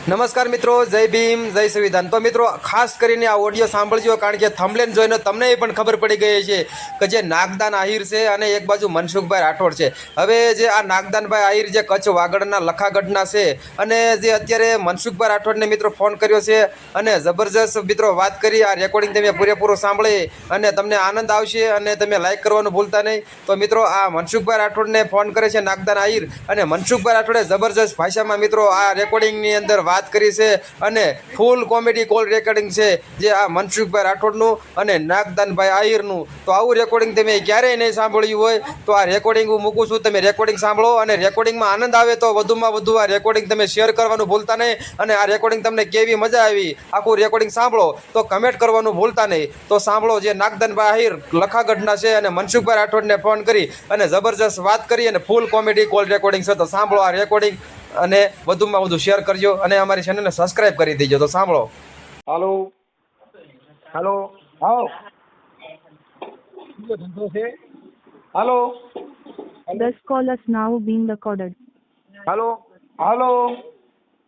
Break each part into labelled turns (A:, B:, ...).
A: નમસ્કાર મિત્રો, જય ભીમ, જય સંવિધાન। તો મિત્રો ખાસ કરીને આ ઓડિયો સાંભળજો, કારણ કે થંબનેલ જોઈને તમને એ પણ ખબર પડી ગઈ છે કે જે નાગદાન આહિર છે અને એક બાજુ મનસુખભાઈ રાઠોડ છે। હવે જે આ નાગદાનભાઈ આહિર જે કચ્છ વાગડના લખાગઢના છે અને જે અત્યારે મનસુખભાઈ રાઠોડને મિત્રો ફોન કર્યો છે અને જબરજસ્ત મિત્રો વાત કરી। આ રેકોર્ડિંગ તમે પૂરેપૂરું સાંભળી અને તમને આનંદ આવશે અને તમે લાઈક કરવાનું ભૂલતા નહીં। તો મિત્રો આ મનસુખભાઈ રાઠોડને ફોન કરે છે નાગદાન આહિર અને મનસુખભાઈ રાઠોડે જબરજસ્ત ભાષામાં મિત્રો આ રેકોર્ડિંગની અંદર વાત કરી છે અને ફૂલ કોમેડી કોલ રેકોર્ડિંગ છે જે આ મનસુખભાઈ રાઠોડનું અને નાગદાનભાઈ આહિરનું। તો આવું રેકોર્ડિંગ તમે ક્યારેય નહીં સાંભળ્યું હોય તો આ રેકોર્ડિંગ હું મૂકું છું, તમે રેકોર્ડિંગ સાંભળો અને રેકોર્ડિંગમાં આનંદ આવે તો વધુમાં વધુ આ રેકોર્ડિંગ તમે શેર કરવાનું ભૂલતા નહીં। અને આ રેકોર્ડિંગ તમને કેવી મજા આવી આખું રેકોર્ડિંગ સાંભળો તો કમેન્ટ કરવાનું ભૂલતા નહીં। તો સાંભળો જે નાગદાનભાઈ આહિર લખાગઢના છે અને મનસુખભાઈ રાઠોડને ફોન કરી અને જબરજસ્ત વાત કરી અને ફૂલ કોમેડી કોલ રેકોર્ડિંગ છે। તો સાંભળો આ રેકોર્ડિંગ અને વધુમાં વધુ શેર કરજો અને અમારી ચેનલને સબસ્ક્રાઇબ કરી દેજો। તો સાંભળો।
B: હાલો હાલો હાલો ધંધો છે હાલો
C: This call is now being recorded.
B: હાલો હાલો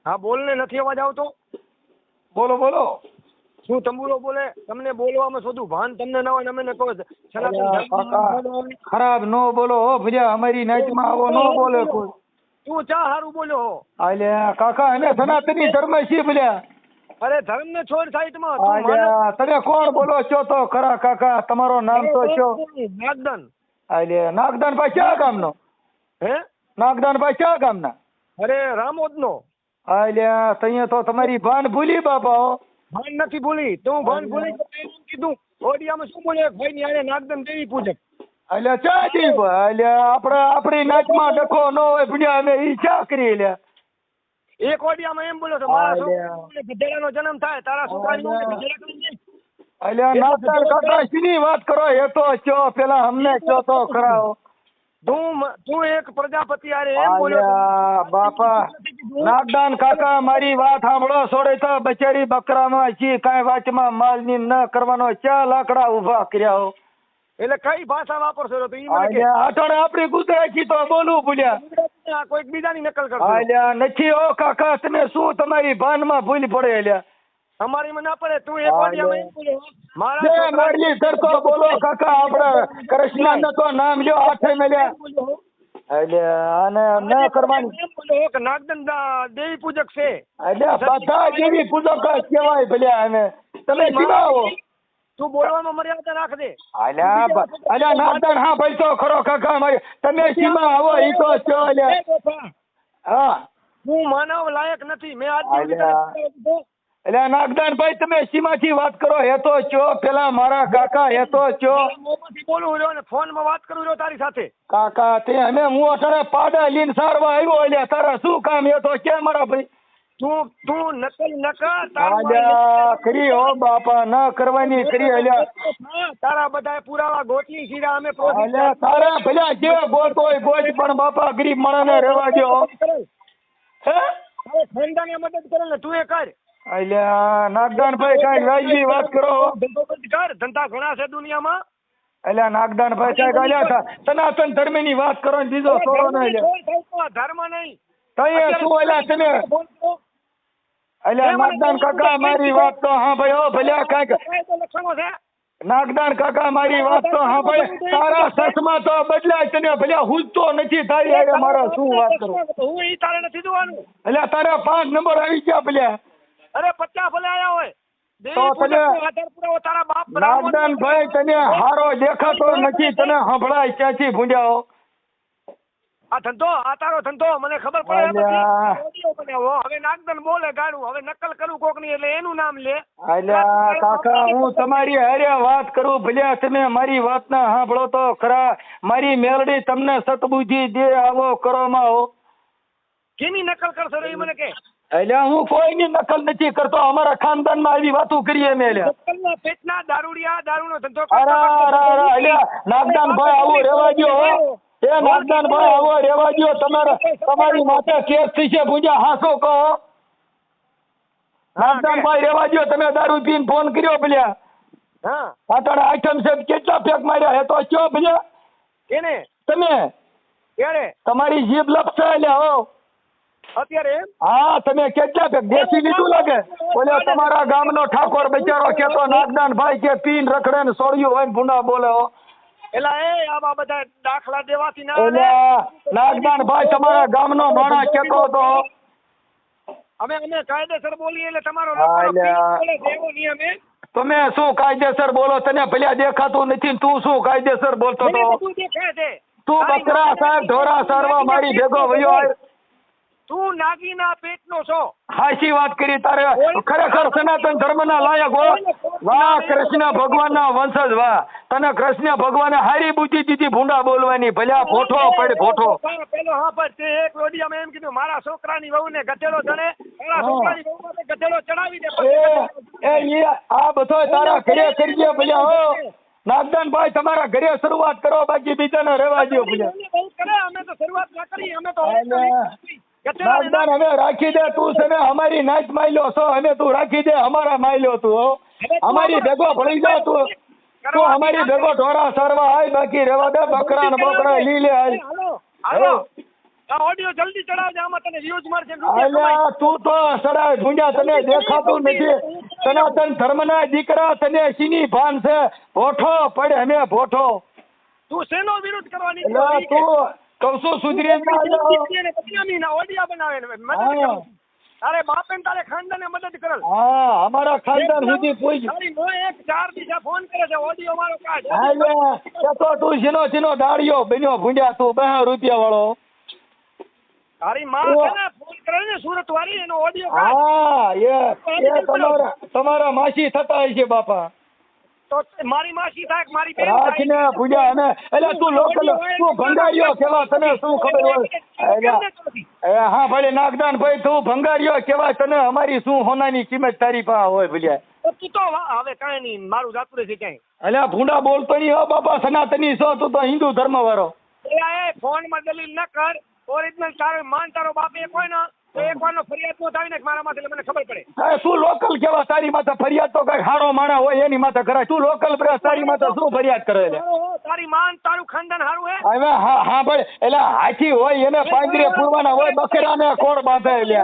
B: હા બોલ ને, નથી અવાજ આવતો? બોલો બોલો, શું તંબુરો બોલે? તમને બોલવામાં શોધું ભાન તમને ના હોય ને અમે કહો સનાતન ખરાબ નો બોલો હો ભર્યા, અમારી નાઈટમાં આવો નો બોલે કોઈ। તું ચા હારું બોલ્યો હો? આલે કાકા અમે સનાતની ધર્મ છીએ બોલ્યા। અરે ધર્મ ને છોડ સાઈડમાં તમે કોણ બોલો છો તો ખરા કાકા, તમારો નામ તો છો? નાગદાન। આલે નાગદાનભાઈ ક્યાં ગામનો? હે નાગદાનભાઈ ક્યાં ગામના? અરે રામોદનો। આલે તઈએ તો તમારી ભાન ભૂલી બાપા હો। ભાન નથી ભૂલી, તું ભાન ભૂલી કીધું ઓડિયામાં શું બોલે ભાઈ ની આને નાગદાન દેવી પૂજક। એટલે ચા દી એટલે આપણી નાચમાં ડખો ન હોય ભણ્યા અમે ઈ ચા કરી લે। એક ઓડિયામાં એમ બોલો છો મારા છોકરાનો ગધેડાનો જન્મ થાય તારા છોકરાનો ગધેડા કરી દે। એટલે નાગદાન કાકા શીની વાત કરો એ તો ચો પેલા અમને ચો તો ખરાઓ। તું એક પ્રજાપતિ આરે એમ બોલ્યો બાપા। નાગદાન કાકા મારી વાત સાંભળો, છોડે તો બચેરી બકરામાં છી કાંઈ વાતમાં માલની ન કરવાનો ચા લાકડા ઉભા કર્યા હો। એટલે કઈ ભાષા વાપરશો તો ઈ મને કે અટણ આપણી ગુજરાતી તો બોલવું ભૂલ્યા, કોઈક બીજાની નકલ કરશો? અલ્યા નથી ઓ કાકા, તમે શું તમારી ભાનમાં ભૂલ પડે? અલ્યા અમારી માં ના પડે, તું એક વાડિયામાં એમ બોલો મારા મારી સરકો બોલો કાકા, આપણે કૃષ્ણ તો નામ લ્યો હાથે મેલ્યા। અલ્યા આને ન કરવાની એમ બોલો કે નાગદન દેવી પૂજક છે। અલ્યા બધા દેવી પૂજક કહેવાય ભલ્યા અમે, તમે જીવાઓ તું બોલવામાં મર્યાદા રાખ દે। અલ્યા નાગદાન હા ભાઈ તો ખરો કાકા મારી, તમે સીમા આવો ઈ તો છો। અલ્યા હા હું માનવ લાયક નથી, મેં આજ એટલે નાગદાન ભાઈ તમે સીમાથી વાત કરો હે તો છો, પેલા મારા કાકા હે તો છો। બોલું રહ્યો ને ફોન માં વાત કરું રહ્યો તારી સાથે કાકા, તે અમે હું અઠારે પાડા લીન સારવા આવ્યો। એટલે તારા શું કામ એ તો કે મારા ભાઈ તું નકલ ન કર કરી હો બાપા, ન કરવાની કરી। અલ્યા તારા બધા પુરાવા ગોટલી સીરા અમે તારા ભલા જે ગોત હોય ગોત, પણ બાપા ગરીબ માણસને રહેવા દો। હે ખાનદાને મદદ કરે ને તું એ કર। અલ્યા નાગદાનભાઈ કાંઈ રાજની વાત કરો, કર ધંધા ઘણા છે દુનિયામાં। અલ્યા નાગદાનભાઈ કાંઈક અલ્યા સનાતન ધર્મ ની વાત કરો ને બીજો છોડો નહીં, ધર્મ નહીં તઈએ શું અલ્યા તમે? અલ્યા નાગદાન કાકા મારી વાત તો હા ભાઈ ઓ ભલ્યા કાંઈક નાગદાન કાકા મારી વાત તો હા ભાઈ, તારા સસમાં તો બદલાય તને ભલ્યા હુજતો નથી તારી આરે મારા શું વાત કરું? હું ઈ તારે નથી જોવાનું। અલ્યા તારા 5 નંબર આવી ગયા ભલ્યા। અરે 50 ભલે આયા હોય તો તને તારા બાપ નાગદાન ભાઈ તને હારો દેખાતો નથી, તને સંભળાય ક્યાંથી ભૂંડ્યા? આ ધંધો આ તારો ધંધો મને ખબર પડે। હવે નાગદાન બોલે ગાડું, હવે નકલ કરું કોક ની એટલે એનું નામ લે। અલ્યા કાકા હું તમારી હારે વાત કરું ભલ્યા, તમે મારી વાત ના સાંભળો તો ખરા। મારી મેલડી તમને સતબુદ્ધિ દે આવો કરો માં હો। કેની નકલ કરશો એ મને કે? અલ્યા હું કોઈની નકલ નથી કરતો, અમારા ખાનદાન માં આવી વાતો કરીએ અમે। અલ્યા પેટના દારૂડિયા દારૂનો ધંધો અલ્યા નાગદાન ભાઈ આવું રહેવા દો એ નાગદાન ભાઈ આવો રહેવા દો, તમારી માથે કેસ થઈ છે પૂજા હાસો કહો। નાગદાન ભાઈ રહેવા દો, તમે દારૂ પીને ફોન કર્યો ભલ્યા? હા આટલા આઈટમ છે કેટલા પેક માર્યા હે તો કયો ભલ્યા? કેને? તમે ક્યારે? તમારી જીભ લપસે એટલે હો અત્યારે એમ
D: હા તમે કેટલા પેક દેશી લીધું લાગે? ઓલે તમારા ગામનો ઠાકોર બચારો કેતો નાગદાન ભાઈ કે પીન રખડે ને સોળિયું હોય ને ભૂંડા બોલે હો.
B: એલા એ આવા બધા દાખલા દેવાથી ના
D: ઓલે નાગદાન ભાઈ તમારા ગામનો માણસ કેતો હતો.
B: અમે કાયદેસર બોલીએ એટલે તમારો
D: હા,
B: લોકોનો
D: એટલે
B: બોલે છે એવો નિયમ એ.
D: તમે શું કાયદેસર બોલો? તને ભલ્યા દેખાતું નથી ને તું શું કાયદેસર બોલતો
B: મને
D: તો?
B: બધું દેખાય છે.
D: તું
B: તારી
D: બકરા
B: માને
D: સાહેબ ઢોરા સારવા મારી ભેગો વયો આય.
B: તું નાગીના પેટનો છો.
D: હાચી વાત કરી તારે. ખરેખર સનાતન ધર્મના લાયક હો. વાહ કૃષ્ણ ભગવાનના વંશજ વાહ. તને કૃષ્ણ ભગવાને હારી બુદ્ધિ દીધી ભૂંડા બોલવાની. ભલ્યા ભોઠો પડ ભોઠો.
B: પેલો હા પણ તે એક રોડિયામાં એમ કીધું મારા છોકરાની વહુને ગધેડો ચડે, મારા છોકરાની વહુને ગધેડો ચડાવી દે.
D: આ બધો તારા ઘરે કરજે ભલ્યા હો. નાગદાનભાઈ તમારા ઘરે શરૂઆત કરો, બાકી બીજાને રહેવા દો ભલ્યા.
B: બહુ કરે અમે તો શરૂઆત ના કરી. અમે તો
D: નાગદાન હવે રાખી દે. તું છે ને અમારી નાચ માયલો છો. અમે તું રાખી દે અમારા માયલો તું હો. અમારી ભેગો ભળી જા તું. તું અમારી ભેગો ઢોરા સારવા આય, બાકી રહેવા દે બકરા ને બકરા લી લે હાલ.
B: હાલો આ ઓડિયો જલ્દી ચડાવજે, આમાં તને વ્યૂઝ મળશે, રૂપિયા કમાઈ.
D: અલ્યા તું તો સડાય ભૂંડા, તને દેખાતું નથી. સનાતન ધર્મના દીકરા, તને શીની ભાન છે? ભોઠો પડે અમે ભોઠો.
B: તું શેનો વિરોધ કરવાની
D: એટલે તું કહું છું સુધરી
B: બદનામીના ઓડિયા બનાવે ને મદદ કરે. તારે બાપે ને તારે ખાનદાને મદદ કરે.
D: હા અમારા ખાનદાન સુધી પૂછ.
B: તારી મોએ એક 4 દિવસે ફોન કરે છે ઓડિયો મારો કાઢ.
D: હાલે તો તું શીનો દાડિયો બન્યો ભૂંડા તું 2 રૂપિયા વાળો.
B: તારી માં છે ને ફોન કરે ને સુરત વાળી, એનો ઓડિયો કાઢ.
D: હા એ તમારા માસી થતા હશે બાપા.
B: તો મારી માસી થાય મારી બેન
D: રાખીને
B: થાય.
D: પૂજા અને એટલે તું લોકલ તું ભંગારીઓ કેવા, તને શું ખબર હોય? હા ભલે નાગદાન ભાઈ તું ભંગારીઓ કેવા, તને અમારી શું હોનાની કિંમત તારી પાસે હોય ભલ્યા.
B: તો તું તો હવે કાંઈ નહીં, મારું જાતું રહેશે ક્યાંય.
D: એટલે ભૂંડા બોલતો નહીં હો બાપા. સનાતની છો તું તો હિન્દુ ધર્મ વાળો.
B: એ ફોન માં દલીલ ન કર. ઓરિજિનલ તારો માન તારો બાપ એક હોય ને તો એક વાર નો ફરિયાદ નો થાય ને મારા માથે, એટલે મને ખબર પડે.
D: હા તું લોકલ કેવા, તારી માથે ફરિયાદ તો કઈ હારો માણા હોય એની માથે કરાય. તું લોકલ બ્રે તારી માથે શું ફરિયાદ કરે છે?
B: તારી માન તારું ખાનદાન હારું હે.
D: હવે હા ભાઈ એટલે હાથી હોય એને પાંજરે પૂરવાના હોય, બકરાને કોણ બાંધે એટલે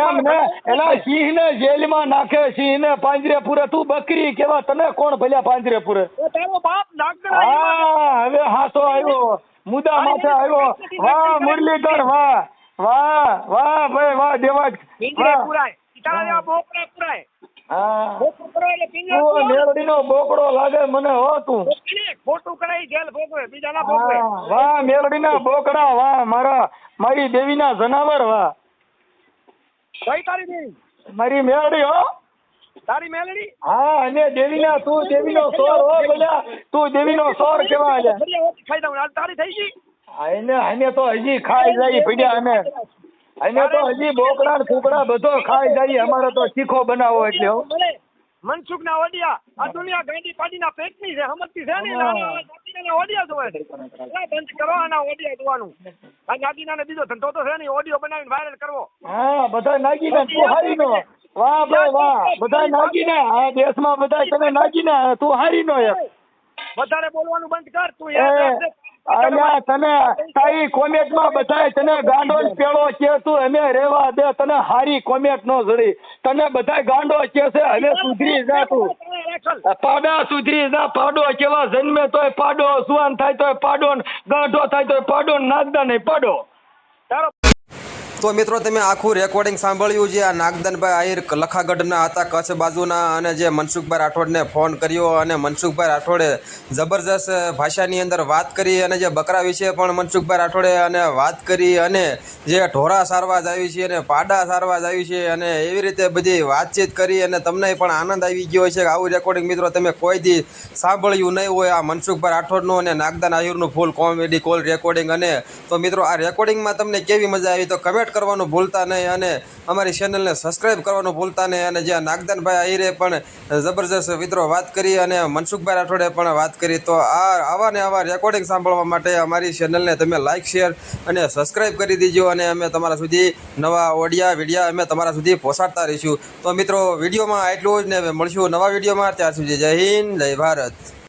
D: એમ ને. એલા સિંહ ને જેલમાં નાખે, સિંહ ને પાંજરે પૂરે. તું બકરી કેવા, તને કોણ ભલ્યા પાંજરે પૂરે?
B: તારો બાપ નાગદર.
D: હા હવે હાથો આવ્યો, મુદ્દા માથે આવ્યો. વાહ મુરલીધર, વાહ વાહ વાહ ભાઈ વાહ દેવાજ.
B: પિંજરે પુરાય તારા જેવા બોકડા પુરાય.
D: હા
B: બોકડો પુરાય એટલે પિંજરે
D: તું
B: પુરાય.
D: મેરડીનો બોકડો લાગે મને હો તું.
B: ખોટું કરાઈ જેલ ભોગવે, બીજા ના ભોગવે.
D: વાહ મેરડીના બોકડા, વાહ મારી દેવીના જનાવર, વાહ
B: કઈ તારી દેવી?
D: મારી મેરડી હો.
B: તારી મેલડી?
D: હા અને દેવીના, તું દેવીનો સોર હો બધા. તું દેવીનો સોર કેવા છે?
B: ખાઈ દઉં આજ તારી થઈ ગઈ.
D: આને તો હજી ખાઈ જાય ભીડ્યા. અમે તો હજી બોકડા ને કુકડા બધો ખાઈ જાય. અમારે તો શીખો બનાવો એટલે હો.
B: મનસુખ ના ઓડિયા આ દુનિયા ગાંડી પાડીના પેટની છે, સમજતી છે ને. નાગીના ઓડિયા જોવે છે. બંધ કરો આના ઓડિયા જોવાનું. આ નાગીના ને બીજો ધંધો તો છે ને, ઓડિયો બનાવીને વાયરલ કરવો.
D: હા બધા નાગીને તું હારી નો. વાહ ભાઈ વાહ, બધા નાગીને આ દેશમાં બધા તને નાગીને, તું હારી નો.
B: વધારે બોલવાનું બંધ કર તું.
D: અલ્યા તને તારી કોમેન્ટમાં બધાય તને ગાંડો પેળો કે તું. અમે રેવા દે, તને હારી કોમેન્ટ નો જડી. તને બધાય ગાંડો કે છે. હવે સુધરી જા તું. પાડા સુધરી જા. પાડો કેવા જન્મે તોય પાડો, સુવાન થાય તોય પાડો, ગાંઠો થાય તોય પાડો, નાગદા નહીં પાડો.
A: તો મિત્રો તમે આખું રેકોર્ડિંગ સાંભળ્યું જે આ નાગદાનભાઈ આહિર લખાગઢના હતા, કચ્છ બાજુના, અને જે મનસુખભાઈ રાઠોડને ફોન કર્યો અને મનસુખભાઈ રાઠોડે જબરજસ્ત ભાષાની અંદર વાત કરી, અને જે બકરા વિશે પણ મનસુખભાઈ રાઠોડે અને વાત કરી, અને જે ઢોરા સારવા જ આવી છે અને પાડા સારવા જ આવી છે, અને એવી રીતે બધી વાતચીત કરી, અને તમને પણ આનંદ આવી ગયો છે કે આવું રેકોર્ડિંગ મિત્રો તમે કોઈ દી સાંભળ્યું નહીં હોય. આ મનસુખભાઈ રાઠોડનું અને નાગદાન આહિરનું ફૂલ કોમેડી કોલ રેકોર્ડિંગ. અને તો મિત્રો આ રેકોર્ડિંગમાં તમને કેવી મજા આવી તો કમેન્ટ કરવાનું ભૂલતા નહીં, અને અમારી ચેનલને સબસ્ક્રાઈબ કરવાનું ભૂલતા નહીં. અને જ્યાં નાગદાનભાઈ આહિરે પણ જબરજસ્ત મિત્રો વાત કરી અને મનસુખભાઈ રાઠોડે પણ વાત કરી. તો આવા ને આવા રેકોર્ડિંગ સાંભળવા માટે અમારી ચેનલને તમે લાઇક, શેર અને સબસ્ક્રાઈબ કરી દીજો, અને અમે તમારા સુધી નવા ઓડિયા વિડીયા અમે તમારા સુધી પહોંચાડતા રહીશું. તો મિત્રો વિડીયોમાં આટલું જ ને, મળશું નવા વિડીયોમાં. ત્યાર સુધી જય હિન્દ, જય ભારત.